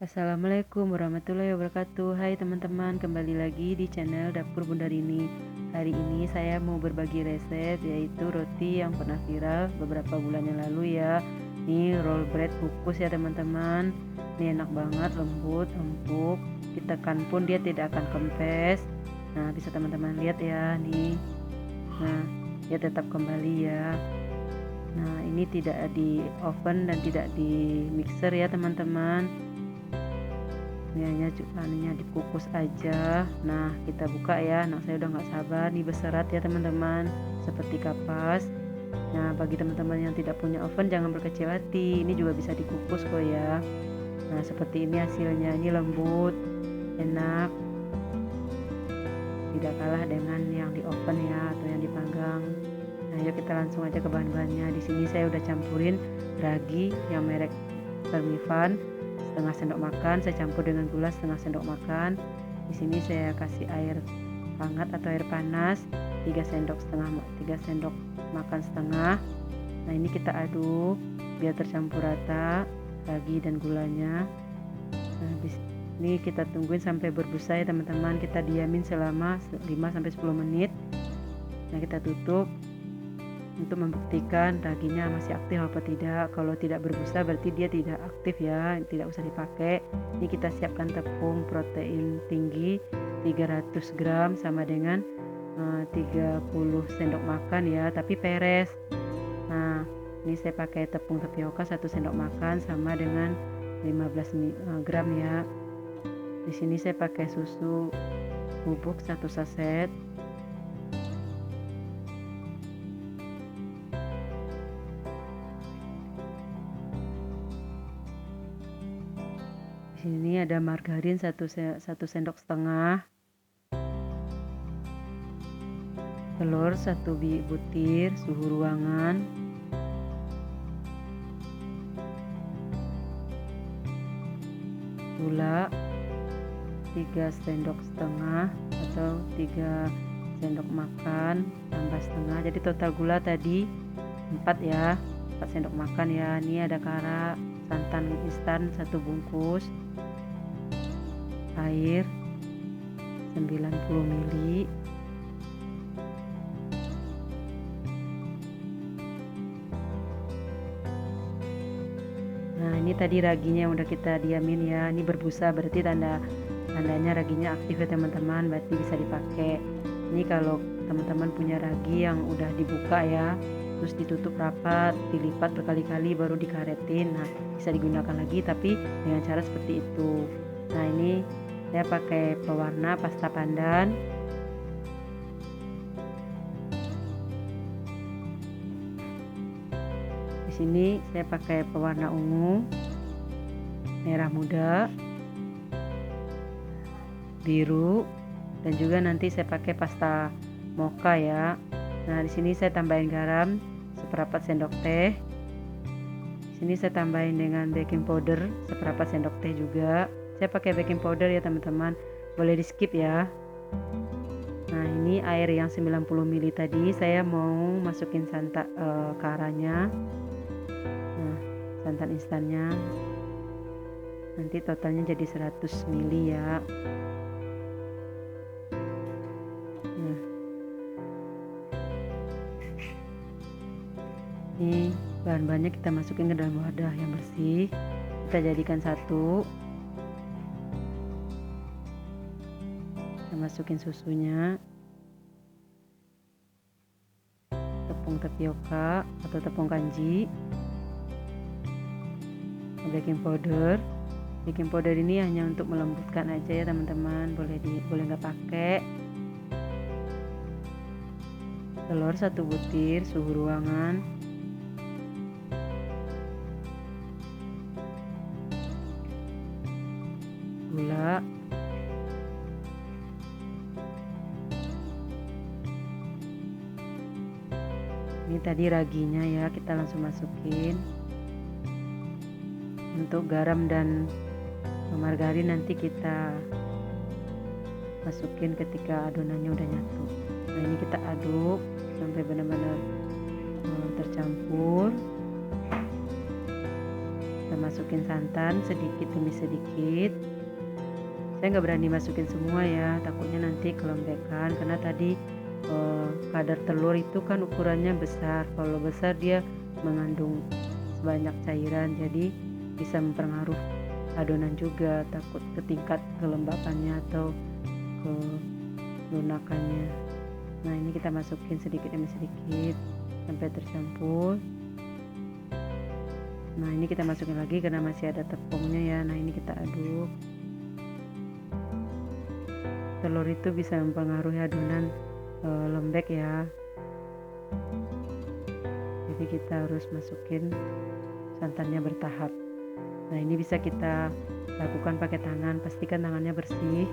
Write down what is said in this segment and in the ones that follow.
Assalamualaikum warahmatullahi wabarakatuh. Hai teman-teman, kembali lagi di channel Dapur Bunda Rini. Hari ini saya mau berbagi resep, yaitu roti yang pernah viral beberapa bulan yang lalu ya. Ini roll bread kukus ya teman-teman. Ini enak banget, lembut, empuk. Ditekan pun dia tidak akan kempes. Nah, bisa teman-teman lihat ya nih. Nah, dia tetap kembali ya. Nah, ini tidak di oven dan tidak di mixer ya teman-teman. Ini hanya dikukus aja. Nah, kita buka ya. Nah, saya udah nggak sabar nih, berserat ya teman-teman, seperti kapas. Nah, bagi teman-teman yang tidak punya oven jangan berkecil hati, ini juga bisa dikukus kok ya. Nah, seperti ini hasilnya. Ini lembut, enak, tidak kalah dengan yang di oven ya, atau yang dipanggang. Nah, yuk kita langsung aja ke bahan-bahannya. Di sini saya udah campurin ragi yang merek Fermivan setengah sendok makan, saya campur dengan gula setengah sendok makan. Di sini saya kasih air hangat atau air panas 3 sendok makan setengah. Nah, ini kita aduk biar tercampur rata ragi dan gulanya. Nah, ini kita tungguin sampai berbusa ya teman-teman. Kita diamin selama 5-10 menit. Nah, kita tutup untuk membuktikan raginya masih aktif apa tidak. Kalau tidak berbusa berarti dia tidak aktif ya, tidak usah dipakai. Ini kita siapkan tepung protein tinggi 300 gram sama dengan 30 sendok makan ya, tapi peres. Nah, ini saya pakai tepung tapioka 1 sendok makan sama dengan 15 gram ya. Di sini saya pakai susu bubuk 1 saset. Di sini ada margarin 1 sendok setengah, telur 1 butir suhu ruangan, gula 3 sendok setengah atau 3 sendok makan tambah setengah, jadi total gula tadi 4 ya, 4 sendok makan ya. Ini ada kara, santan instan 1 bungkus, air 90 ml, nah ini tadi raginya yang udah kita diamin ya. Ini berbusa berarti tandanya raginya aktif ya teman-teman, berarti bisa dipakai. Ini kalau teman-teman punya ragi yang udah dibuka ya, terus ditutup rapat, dilipat berkali-kali baru dikaretin, nah bisa digunakan lagi tapi dengan cara seperti itu. Nah, ini saya pakai pewarna pasta pandan. Di sini saya pakai pewarna ungu, merah muda, biru, dan juga nanti saya pakai pasta mocha ya. Nah, di sini saya tambahin garam seperempat sendok teh. Di sini saya tambahin dengan baking powder seperempat sendok teh juga. Saya pakai baking powder ya teman-teman, boleh di skip ya. Nah, ini air yang 90 ml tadi saya mau masukin karanya. Nah, santan instannya nanti totalnya jadi 100 ml ya. Nah, ini bahan-bahannya kita masukin ke dalam wadah yang bersih, kita jadikan satu. Kita masukin susunya, tepung tapioka atau tepung kanji, baking powder. Baking powder ini hanya untuk melembutkan aja ya teman-teman, boleh nggak pakai. Telur 1 butir suhu ruangan, gula, ini tadi raginya ya, kita langsung masukin. Untuk garam dan margarin nanti kita masukin ketika adonannya udah nyatu. Nah, ini kita aduk sampai benar-benar tercampur. Kita masukin santan sedikit demi sedikit. Saya nggak berani masukin semua ya, takutnya nanti kelembekan karena tadi kadar telur itu kan ukurannya besar. Kalau besar dia mengandung banyak cairan, jadi bisa mempengaruhi adonan juga, takut ke tingkat kelembapannya atau ke lunakannya. Nah, ini kita masukin sedikit demi sedikit sampai tercampur. Nah, ini kita masukin lagi karena masih ada tepungnya ya. Nah, ini kita aduk. Telur itu bisa mempengaruhi adonan lembek ya, jadi kita harus masukin santannya bertahap. Nah, ini bisa kita lakukan pakai tangan, pastikan tangannya bersih.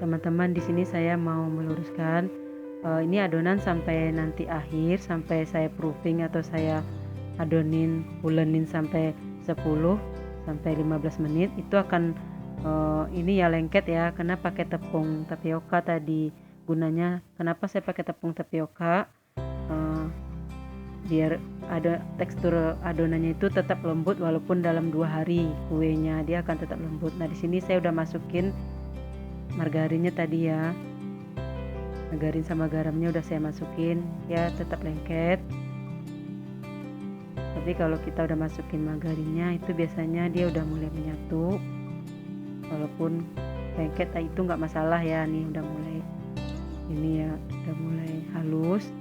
Teman-teman, di sini saya mau meluruskan, ini adonan sampai nanti akhir, sampai saya proofing atau saya ulenin sampai 10 sampai 15 menit itu akan ini ya lengket ya, karena pakai tepung tapioka tadi. Gunanya kenapa saya pakai tepung tapioka, biar ada tekstur adonannya itu tetap lembut walaupun dalam 2 hari kuenya dia akan tetap lembut. Nah, di sini saya udah masukin margarinnya tadi ya, margarin sama garamnya udah saya masukin ya, tetap lengket. Tapi kalau kita udah masukin margarinnya itu biasanya dia udah mulai menyatu. Walaupun lengket itu nggak masalah ya, nih udah mulai ini ya, udah mulai halus.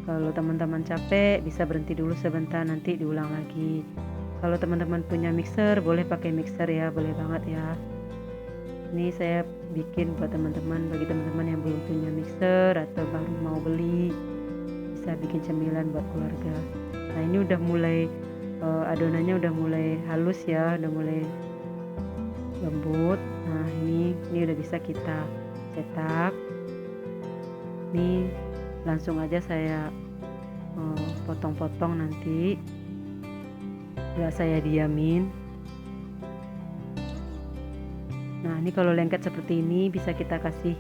Kalau teman-teman capek bisa berhenti dulu sebentar, nanti diulang lagi. Kalau teman-teman punya mixer boleh pakai mixer ya, boleh banget ya. Ini saya bikin buat teman-teman, bagi teman-teman yang belum punya mixer atau baru mau beli, bisa bikin cemilan buat keluarga. Nah, ini udah mulai adonannya udah mulai halus ya, udah mulai lembut. Nah, ini udah bisa kita cetak. Ini langsung aja saya potong-potong, nanti nggak saya diamin. Nah, ini kalau lengket seperti ini bisa kita kasih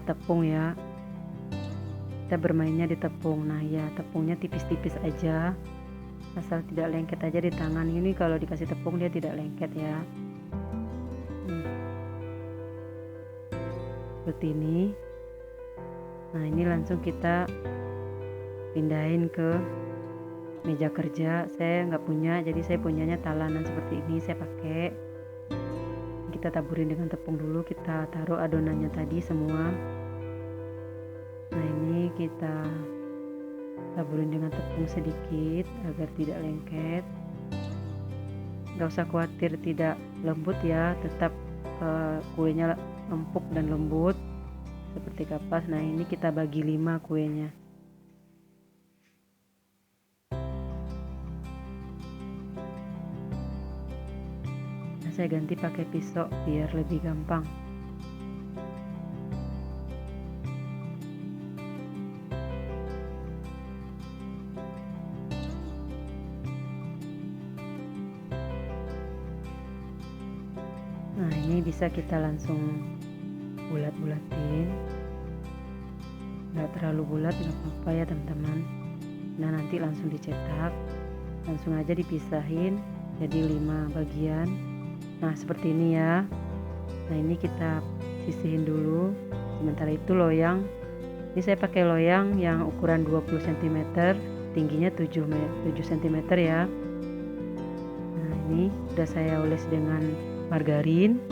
tepung ya, kita bermainnya di tepung. Nah ya, tepungnya tipis-tipis aja, asal tidak lengket aja di tangan. Ini kalau dikasih tepung dia tidak lengket ya. Seperti ini. Nah, ini langsung kita pindahin ke meja kerja. Saya nggak punya, jadi saya punyanya talanan seperti ini, saya pakai. Kita taburin dengan tepung dulu, kita taruh adonannya tadi semua. Nah, ini kita taburin dengan tepung sedikit agar tidak lengket. Gak usah khawatir tidak lembut ya, tetap kuenya empuk dan lembut seperti kapas. Nah, ini kita bagi 5 kuenya. Nah, saya ganti pakai pisau biar lebih gampang. Nah, ini bisa kita langsung bulat-bulatin, nggak terlalu bulat, nggak apa-apa ya teman-teman. Nah, nanti langsung dicetak, langsung aja dipisahin jadi 5 bagian. Nah, seperti ini ya. Nah, ini kita sisihin dulu. Sementara itu loyang, ini saya pakai loyang yang ukuran 20 cm, tingginya 7 cm ya. Nah, ini udah saya oles dengan margarin.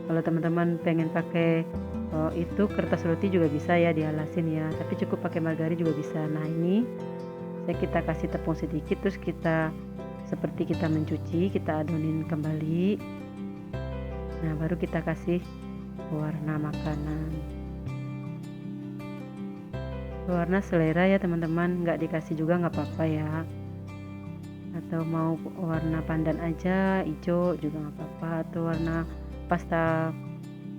Kalau teman-teman pengen pakai itu kertas roti juga bisa ya, dialasin ya, tapi cukup pakai margarin juga bisa. Nah, ini kita kasih tepung sedikit, terus kita seperti kita mencuci, kita adonin kembali. Nah, baru kita kasih warna makanan, warna selera ya teman-teman, nggak dikasih juga nggak apa-apa ya, atau mau warna pandan aja, hijau juga nggak apa-apa, atau warna pasta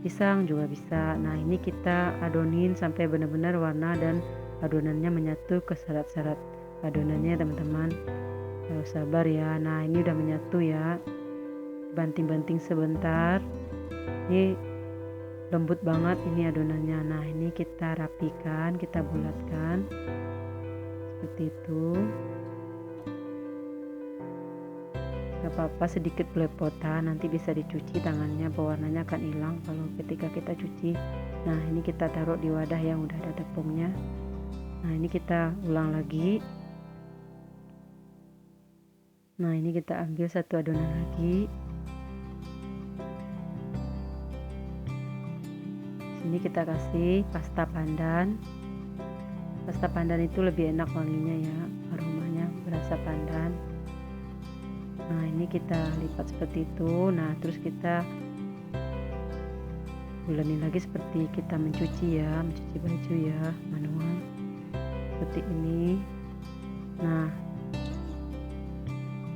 pisang juga bisa. Nah, ini kita adonin sampai benar-benar warna dan adonannya menyatu ke serat-serat adonannya teman-teman. Harus sabar ya. Nah, ini udah menyatu ya, banting-banting sebentar. Ini lembut banget ini adonannya. Nah ini kita rapikan, kita bulatkan seperti itu. Gak apa-apa sedikit belepotan, nanti bisa dicuci tangannya, pewarnanya akan hilang kalau ketika kita cuci. Nah ini kita taruh di wadah yang udah ada tepungnya. Nah ini kita ulang lagi. Nah ini kita ambil satu adonan lagi. Sini kita kasih pasta pandan. Pasta pandan itu lebih enak wanginya ya, aromanya berasa pandan. Nah ini kita lipat seperti itu. Nah terus kita ulenin lagi seperti kita mencuci ya, mencuci baju ya, manual seperti ini. Nah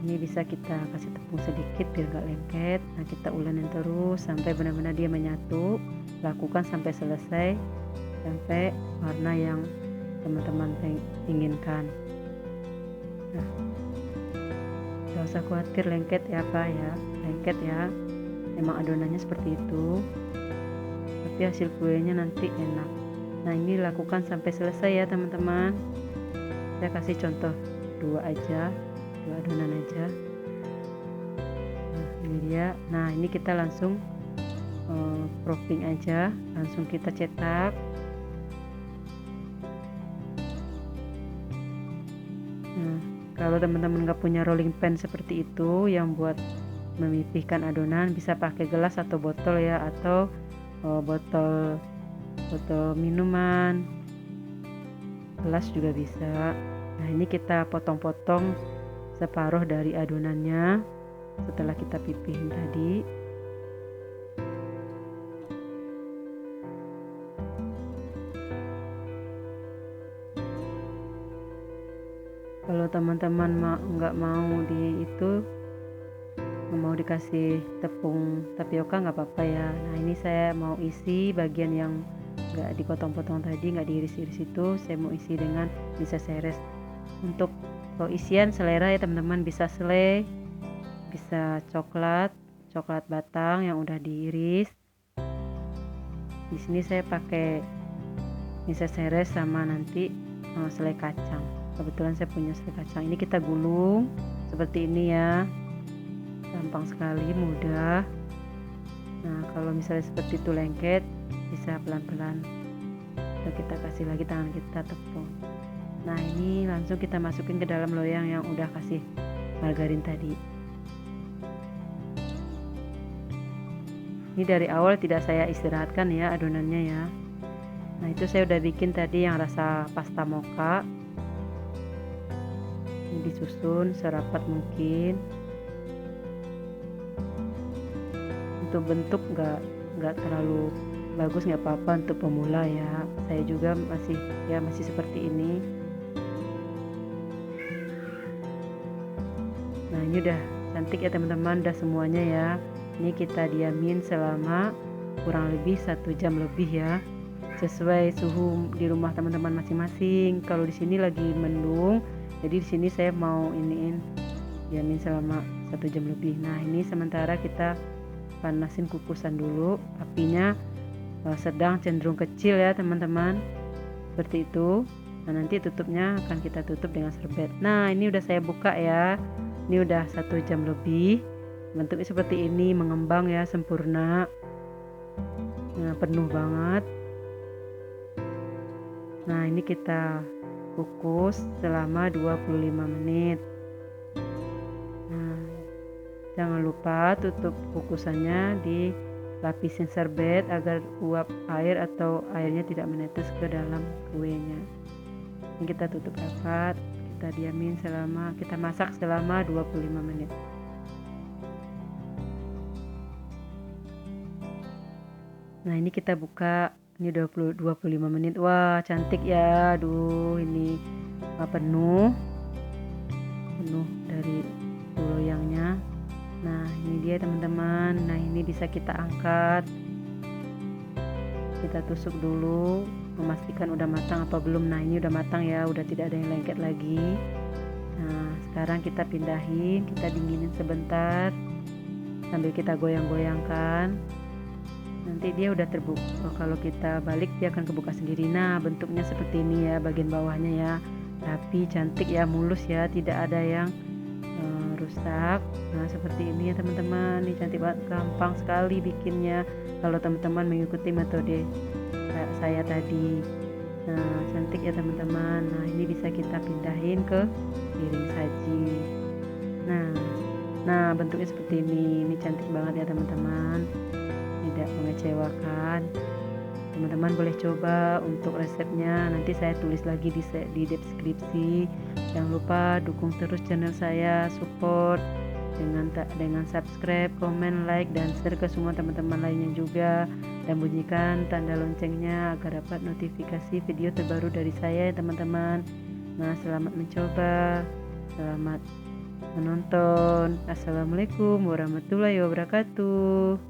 ini bisa kita kasih tepung sedikit biar gak lengket. Nah kita ulenin terus sampai benar-benar dia menyatu. Lakukan sampai selesai, sampai warna yang teman-teman inginkan. Nah gak usah khawatir lengket ya Pak ya, lengket ya, emang adonannya seperti itu, tapi hasil kuenya nanti enak. Nah ini lakukan sampai selesai ya teman-teman. Saya kasih contoh dua adonan aja. Nah ini dia. Nah ini kita langsung proofing aja, langsung kita cetak. Nah kalau teman-teman gak punya rolling pin seperti itu yang buat memipihkan adonan, bisa pakai gelas atau botol ya, atau botol minuman, gelas juga bisa. Nah ini kita potong-potong separuh dari adonannya setelah kita pipihin tadi. Kalau teman-teman nggak mau mau dikasih tepung tapioka nggak apa-apa ya. Nah ini saya mau isi bagian yang nggak dipotong-potong tadi, nggak diiris-iris itu, saya mau isi dengan seres. Untuk isian selera ya teman-teman, bisa selai, bisa coklat batang yang udah diiris. Di sini saya pakai seres sama nanti selai kacang. Kebetulan saya punya selai kacang. Ini kita gulung seperti ini ya, gampang sekali, mudah. Nah kalau misalnya seperti itu lengket, bisa pelan-pelan kita kasih lagi tangan kita tepung. Nah ini langsung kita masukin ke dalam loyang yang udah kasih margarin tadi. Ini dari awal tidak saya istirahatkan ya adonannya ya. Nah itu saya udah bikin tadi yang rasa pasta mocha. Ini disusun serapat mungkin. Untuk bentuk nggak terlalu bagus, nggak apa-apa untuk pemula ya. Saya juga masih seperti ini. Nah ini udah cantik ya teman-teman, udah semuanya ya. Ini kita diamin selama kurang lebih 1 jam lebih ya, sesuai suhu di rumah teman-teman masing-masing. Kalau di sini lagi mendung, jadi di sini saya mau diamin selama 1 jam lebih. Nah ini sementara kita panasin kukusan dulu, apinya sedang cenderung kecil ya teman-teman, seperti itu. Nah nanti tutupnya akan kita tutup dengan serbet. Nah ini udah saya buka ya, ini udah 1 jam lebih, bentuknya seperti ini, mengembang ya, sempurna. Nah penuh banget. Nah ini kita kukus selama 25 menit. Nah jangan lupa tutup kukusannya, dilapisin serbet agar uap air atau airnya tidak menetes ke dalam kuenya. Ini kita tutup rapat, kita diamin kita masak selama 25 menit. Nah ini kita buka, ini 25 menit. Wah cantik ya, aduh ini penuh dari loyangnya. Nah ini dia teman-teman. Nah ini bisa kita angkat, kita tusuk dulu, memastikan udah matang apa belum. Nah ini udah matang ya, udah tidak ada yang lengket lagi. Nah sekarang kita pindahin, kita dinginin sebentar sambil kita goyang-goyangkan. nanti dia udah terbuka. Kalau kita balik dia akan kebuka sendiri. Nah, bentuknya seperti ini ya, bagian bawahnya ya, rapi, cantik ya, mulus ya, tidak ada yang rusak. Nah, seperti ini ya teman-teman, ini cantik banget, gampang sekali bikinnya kalau teman-teman mengikuti metode saya tadi. Nah, cantik ya teman-teman. Nah, ini bisa kita pindahin ke piring saji. Nah, bentuknya seperti ini. Ini cantik banget ya teman-teman, tidak mengecewakan. Teman-teman boleh coba untuk resepnya, nanti saya tulis lagi di deskripsi. Jangan lupa dukung terus channel saya, support dengan subscribe, komen, like, dan share ke semua teman-teman lainnya juga, dan bunyikan tanda loncengnya agar dapat notifikasi video terbaru dari saya ya teman-teman. Nah, selamat mencoba, selamat menonton. Assalamualaikum warahmatullahi wabarakatuh.